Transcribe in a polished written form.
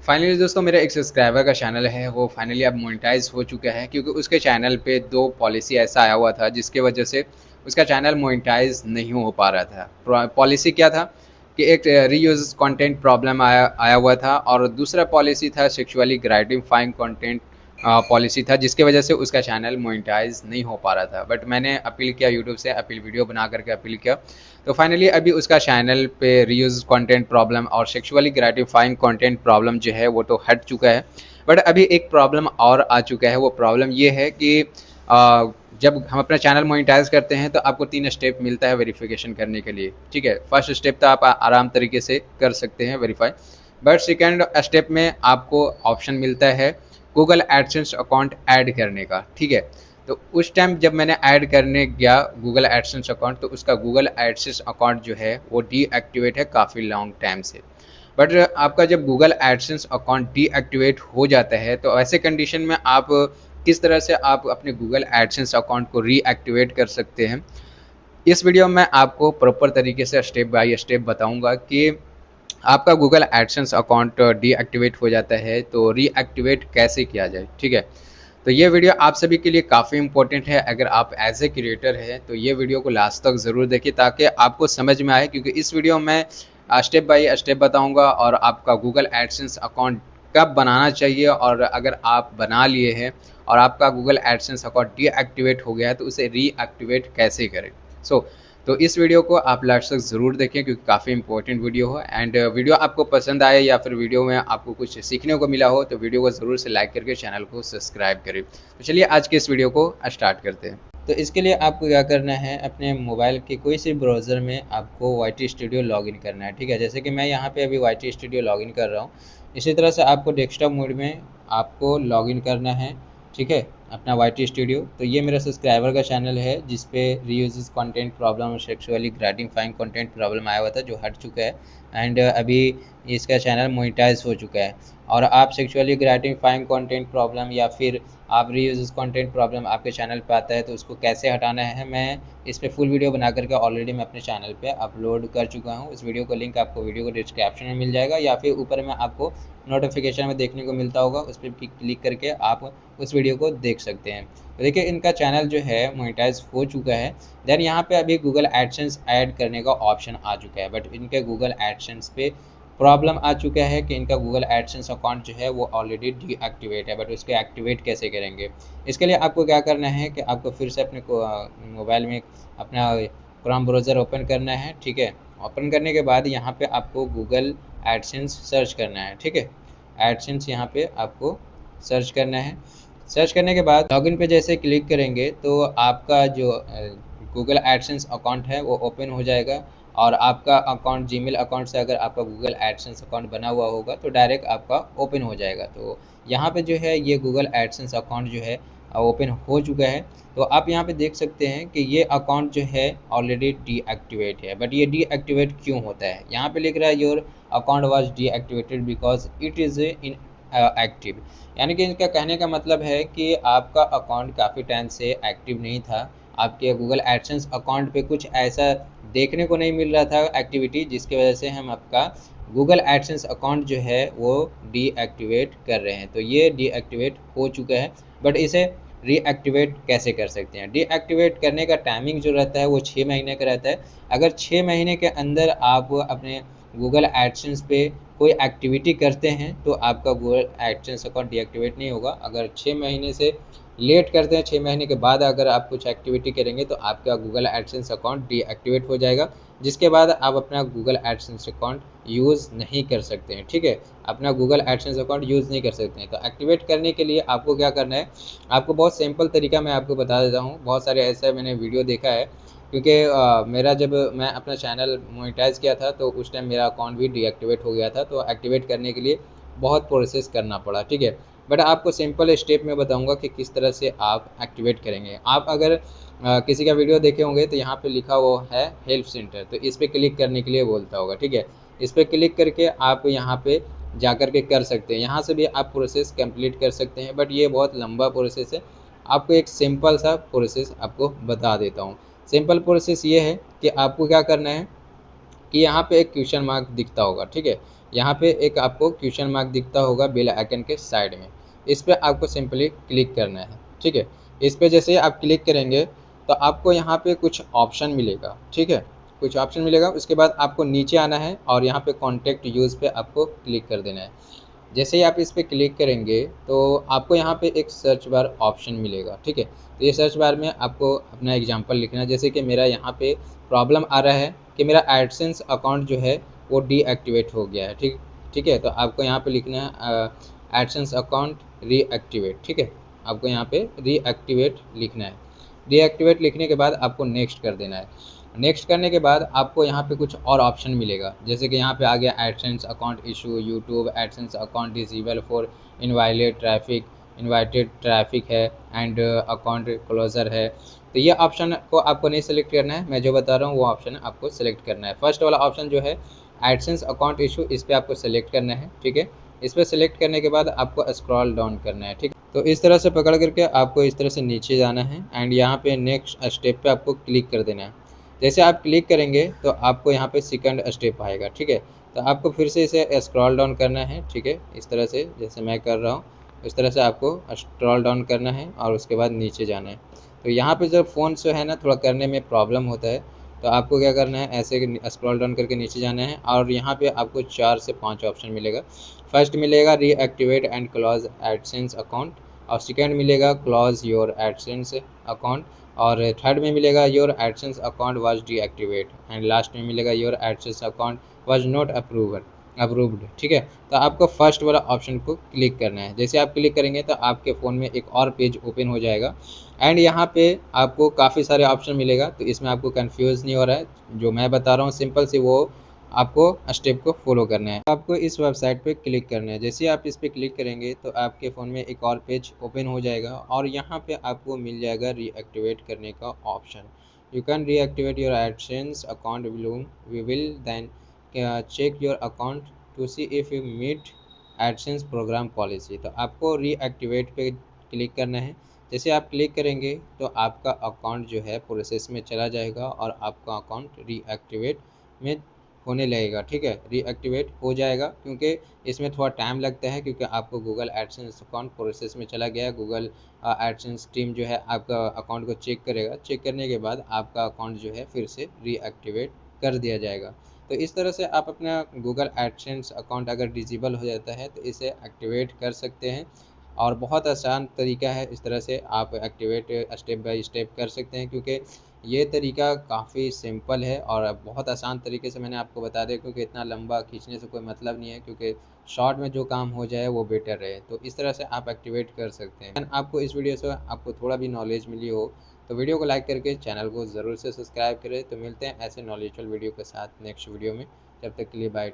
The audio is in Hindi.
फाइनली दोस्तों मेरा एक सब्सक्राइबर का चैनल है वो फाइनली अब मोनेटाइज हो चुका है, क्योंकि उसके चैनल पे दो पॉलिसी ऐसा आया हुआ था जिसकी वजह से उसका चैनल मोनेटाइज नहीं हो पा रहा था। पॉलिसी क्या था कि एक रीयूज कंटेंट प्रॉब्लम आया हुआ था, और दूसरा पॉलिसी था सेक्सुअली ग्रेटिफाइंग कंटेंट पॉलिसी था, जिसकी वजह से उसका चैनल मोनेटाइज नहीं हो पा रहा था। बट मैंने अपील किया, यूट्यूब से अपील वीडियो बना करके अपील किया, तो फाइनली अभी उसका चैनल पे रीयूज कंटेंट प्रॉब्लम और सेक्सुअली ग्रेटिफाइंग कंटेंट प्रॉब्लम जो है वो तो हट चुका है। बट अभी एक प्रॉब्लम और आ चुका है। वो प्रॉब्लम ये है कि जब हम अपना चैनल मोनेटाइज करते हैं तो आपको 3 स्टेप मिलता है वेरिफिकेशन करने के लिए। ठीक है, फर्स्ट स्टेप तो आप आराम तरीके से कर सकते हैं वेरीफाई, बट सेकेंड स्टेप में आपको ऑप्शन मिलता है गूगल एडसेंस अकाउंट ऐड करने का। ठीक है, तो उस टाइम जब मैंने ऐड करने गया गूगल एडसेंस अकाउंट, तो उसका गूगल एडसेंस अकाउंट जो है वो डीएक्टिवेट है काफ़ी लॉन्ग टाइम से। बट आपका जब गूगल एडसेंस अकाउंट डीएक्टिवेट हो जाता है तो ऐसे कंडीशन में आप किस तरह से आप अपने गूगल एडसेंस अकाउंट को रीएक्टिवेट कर सकते हैं, इस वीडियो में आपको प्रॉपर तरीके से स्टेप बाय स्टेप बताऊंगा कि आपका गूगल एडसेंस अकाउंट डीएक्टिवेट हो जाता है तो रीएक्टिवेट कैसे किया जाए। ठीक है, तो ये वीडियो आप सभी के लिए काफ़ी इंपॉर्टेंट है। अगर आप एज ए क्रिएटर हैं तो ये वीडियो को लास्ट तक ज़रूर देखिए ताकि आपको समझ में आए, क्योंकि इस वीडियो में स्टेप बाय स्टेप बताऊंगा और आपका गूगल एडसेंस अकाउंट कब बनाना चाहिए, और अगर आप बना लिए हैं और आपका गूगल एडसेंस अकाउंट डीएक्टिवेट हो गया है तो उसे रीएक्टिवेट कैसे करें। तो इस वीडियो को आप लास्ट तक ज़रूर देखें क्योंकि काफ़ी इंपॉर्टेंट वीडियो हो। एंड वीडियो आपको पसंद आए या फिर वीडियो में आपको कुछ सीखने को मिला हो तो वीडियो को ज़रूर से लाइक करके चैनल को सब्सक्राइब करें। तो चलिए आज के इस वीडियो को स्टार्ट करते हैं। तो इसके लिए आपको क्या करना है, अपने मोबाइल के कोई सी ब्राउज़र में आपको YT स्टूडियो लॉगिन करना है। ठीक है, जैसे कि मैं यहाँ पे अभी YT स्टूडियो लॉगिन कर रहा हूँ। इसी तरह से आपको डेस्कटॉप मोड में आपको लॉगिन करना है। ठीक है, अपना YT स्टूडियो। तो ये मेरा सब्सक्राइबर का चैनल है जिसपे रीयूजेस कंटेंट प्रॉब्लम और सेक्सुअली ग्रेटिफाइंग कंटेंट प्रॉब्लम आया हुआ था जो हट चुका है। एंड अभी इसका चैनल मोनेटाइज हो चुका है। और आप सेक्सुअली ग्रेटिफाइंग कंटेंट प्रॉब्लम या फिर आप रीयूजेस कंटेंट प्रॉब्लम आपके चैनल पे आता है तो उसको कैसे हटाना है, मैं इस पर फुल वीडियो बना करके ऑलरेडी मैं अपने चैनल पे अपलोड कर चुका हूँ। इस वीडियो का लिंक आपको वीडियो को डिस्क्रिप्शन में मिल जाएगा या फिर ऊपर में आपको नोटिफिकेशन में देखने को मिलता होगा, उस पर क्लिक करके आप उस वीडियो को देख सकते हैं। तो देखिए इनका चैनल जो है मोनेटाइज हो चुका है। देन यहाँ पे अभी गूगल एडसेंस ऐड करने का ऑप्शन आ चुका है, बट इनके गूगल एडसेंस पे प्रॉब्लम आ चुका है कि इनका गूगल एडसेंस अकाउंट जो है वो ऑलरेडी डीएक्टिवेट है। बट उसके एक्टिवेट कैसे करेंगे, इसके लिए आपको क्या करना है कि आपको फिर से अपने मोबाइल में अपना क्रोम ब्राउज़र ओपन करना है। ठीक है, ओपन करने के बाद यहाँ पे आपको गूगल एडसेंस सर्च करना है। ठीक है, एडसेंस यहाँ पे आपको सर्च करना है। सर्च करने के बाद लॉगिन पे जैसे क्लिक करेंगे तो आपका जो गूगल एडसेंस अकाउंट है वो ओपन हो जाएगा। और आपका अकाउंट जीमेल अकाउंट से अगर आपका गूगल एडसेंस अकाउंट बना हुआ होगा तो डायरेक्ट आपका ओपन हो जाएगा। तो यहाँ पे जो है ये गूगल एडसेंस अकाउंट जो है ओपन हो चुका है। तो आप यहाँ पे देख सकते हैं कि ये अकाउंट जो है ऑलरेडी डीएक्टिवेट है। बट ये डीएक्टिवेट क्यों होता है, यहाँ पे लिख रहा है your account was deactivated because it is in active. यानी कि इनका कहने का मतलब है कि आपका अकाउंट काफ़ी टाइम से एक्टिव नहीं था। आपके गूगल एडसेंस अकाउंट पे कुछ ऐसा देखने को नहीं मिल रहा था एक्टिविटी, जिसकी वजह से हम आपका गूगल एडसेंस अकाउंट जो है वो डीएक्टिवेट कर रहे हैं। तो ये डीएक्टिवेट हो चुका है। बट इसे रीएक्टिवेट कैसे कर सकते हैं, डीएक्टिवेट करने का टाइमिंग जो रहता है वो 6 महीने का रहता है। अगर 6 महीने के अंदर आप अपने गूगल एडसेंस पे कोई एक्टिविटी करते हैं तो आपका गूगल एडसेंस अकाउंट डीएक्टिवेट नहीं होगा। अगर 6 महीने से लेट करते हैं, 6 महीने के बाद अगर आप कुछ एक्टिविटी करेंगे तो आपका गूगल एडसेंस अकाउंट डीएक्टिवेट हो जाएगा, जिसके बाद आप अपना गूगल एडसेंस अकाउंट यूज़ नहीं कर सकते हैं। ठीक है, अपना गूगल एडसेंस अकाउंट यूज़ नहीं कर सकते हैं। तो एक्टिवेट करने के लिए आपको क्या करना है, आपको बहुत सिंपल तरीका मैं आपको बता देता हूँ। बहुत सारे ऐसे मैंने वीडियो देखा है, क्योंकि मेरा जब मैं अपना चैनल मोनेटाइज किया था तो उस टाइम मेरा अकाउंट भी डीएक्टिवेट हो गया था। तो एक्टिवेट करने के लिए बहुत प्रोसेस करना पड़ा। ठीक है, बट आपको सिंपल स्टेप में बताऊंगा कि किस तरह से आप एक्टिवेट करेंगे। आप अगर किसी का वीडियो देखे होंगे तो यहाँ पे लिखा हुआ है हेल्प सेंटर, तो इस पर क्लिक करने के लिए बोलता होगा। ठीक है, इस पर क्लिक करके आप यहाँ पे जा कर के कर सकते हैं। यहाँ से भी आप प्रोसेस कंप्लीट कर सकते हैं, बट ये बहुत लंबा प्रोसेस है। आपको एक सिंपल सा प्रोसेस आपको बता देता हूँ। सिंपल प्रोसेस ये है कि आपको क्या करना है कि यहाँ पे एक क्वेश्चन मार्क दिखता होगा। ठीक है, यहाँ पे एक आपको क्वेश्चन मार्क दिखता होगा बेल आइकन के साइड में, इस पर आपको सिंपली क्लिक करना है। ठीक है, इस पर जैसे ही आप क्लिक करेंगे तो आपको यहाँ पे कुछ ऑप्शन मिलेगा। ठीक है, कुछ ऑप्शन मिलेगा, उसके बाद आपको नीचे आना है और यहाँ पे कॉन्टैक्ट यूज़ पे आपको क्लिक कर देना है। जैसे ही आप इस पर क्लिक करेंगे तो आपको यहाँ पे एक सर्च बार ऑप्शन मिलेगा। ठीक है, तो ये सर्च बार में आपको अपना एग्जांपल लिखना है। जैसे कि मेरा यहाँ पे प्रॉब्लम आ रहा है कि मेरा एडसेंस अकाउंट जो है वो डीएक्टिवेट हो गया है। ठीक है, तो आपको यहाँ पे लिखना है एडसेंस अकाउंट रीएक्टिवेट। ठीक है, आपको यहाँ पे रीएक्टिवेट लिखना है। रीएक्टिवेट लिखने के बाद आपको नेक्स्ट कर देना है। नेक्स्ट करने के बाद आपको यहाँ पे कुछ और ऑप्शन मिलेगा, जैसे कि यहाँ पे आ गया AdSense account issue, YouTube AdSense account disable for invited traffic है एंड अकाउंट क्लोजर है। तो ये ऑप्शन को आपको नहीं सेलेक्ट करना है, मैं जो बता रहा हूँ वो ऑप्शन आपको सेलेक्ट करना है। फर्स्ट वाला ऑप्शन जो है एडसेंस अकाउंट इशू, इस पर आपको सेलेक्ट करना है। ठीक है, इस पर सेलेक्ट करने के बाद आपको स्क्रॉल डाउन करना है। ठीक, तो इस तरह से पकड़ करके आपको इस तरह से नीचे जाना है एंड यहाँ पे नेक्स्ट स्टेप पे आपको क्लिक कर देना है। जैसे आप क्लिक करेंगे तो आपको यहाँ पे सेकंड स्टेप आएगा। ठीक है, तो आपको फिर से इसे स्क्रॉल डाउन करना है। ठीक है, इस तरह से जैसे मैं कर रहा हूँ इस तरह से आपको स्क्रॉल डाउन करना है और उसके बाद नीचे जाना है। तो यहाँ पे जब फ़ोन से है ना थोड़ा करने में प्रॉब्लम होता है, तो आपको क्या करना है, ऐसे स्क्रॉल डाउन करके नीचे जाना है और यहाँ पे आपको 4 से 5 ऑप्शन मिलेगा। फर्स्ट मिलेगा reactivate and close AdSense account, और सेकंड मिलेगा क्लोज योर एडसेंस अकाउंट, और थर्ड में मिलेगा your AdSense account was deactivate, and last में मिलेगा your AdSense account was not approved. ठीक है, तो आपको फर्स्ट वाला ऑप्शन को क्लिक करना है। जैसे आप क्लिक करेंगे तो आपके फ़ोन में एक और पेज ओपन हो जाएगा एंड यहाँ पे आपको काफ़ी सारे ऑप्शन मिलेगा। तो इसमें आपको कंफ्यूज नहीं हो रहा है, जो मैं बता रहा हूँ सिंपल सी वो आपको स्टेप को फॉलो करना है। आपको इस वेबसाइट पे क्लिक करना है। जैसे आप इस पर क्लिक करेंगे तो आपके फ़ोन में एक और पेज ओपन हो जाएगा और यहाँ पे आपको मिल जाएगा रीएक्टिवेट करने का option. You can reactivate your AdSense account we will then check your account to see if you meet AdSense program policy. तो आपको रीएक्टिवेट पे क्लिक करना है। जैसे आप क्लिक करेंगे तो आपका अकाउंट जो है प्रोसेस में चला जाएगा और आपका अकाउंट रीएक्टिवेट में होने लगेगा। ठीक है, रीएक्टिवेट हो जाएगा, क्योंकि इसमें थोड़ा टाइम लगता है, क्योंकि आपको गूगल एडसेंस अकाउंट प्रोसेस में चला गया है। गूगल एडसेंस टीम जो है आपका अकाउंट को चेक करेगा, चेक करने के बाद आपका अकाउंट जो है फिर से रीएक्टिवेट कर दिया जाएगा। तो इस तरह से आप अपना गूगल एडसेंस अकाउंट अगर डिसेबल हो जाता है तो इसे एक्टिवेट कर सकते हैं, और बहुत आसान तरीका है। इस तरह से आप एक्टिवेट स्टेप बाय स्टेप कर सकते हैं, क्योंकि ये तरीका काफ़ी सिंपल है और बहुत आसान तरीके से मैंने आपको बता दिया, क्योंकि इतना लंबा खींचने से कोई मतलब नहीं है, क्योंकि शॉर्ट में जो काम हो जाए वो बेटर रहे। तो इस तरह से आप एक्टिवेट कर सकते हैं। आपको इस वीडियो से आपको थोड़ा भी नॉलेज मिली हो तो वीडियो को लाइक करके चैनल को ज़रूर से सब्सक्राइब करें। तो मिलते हैं ऐसे नॉलेजफुल वीडियो के साथ नेक्स्ट वीडियो में, जब तक के लिए बाय।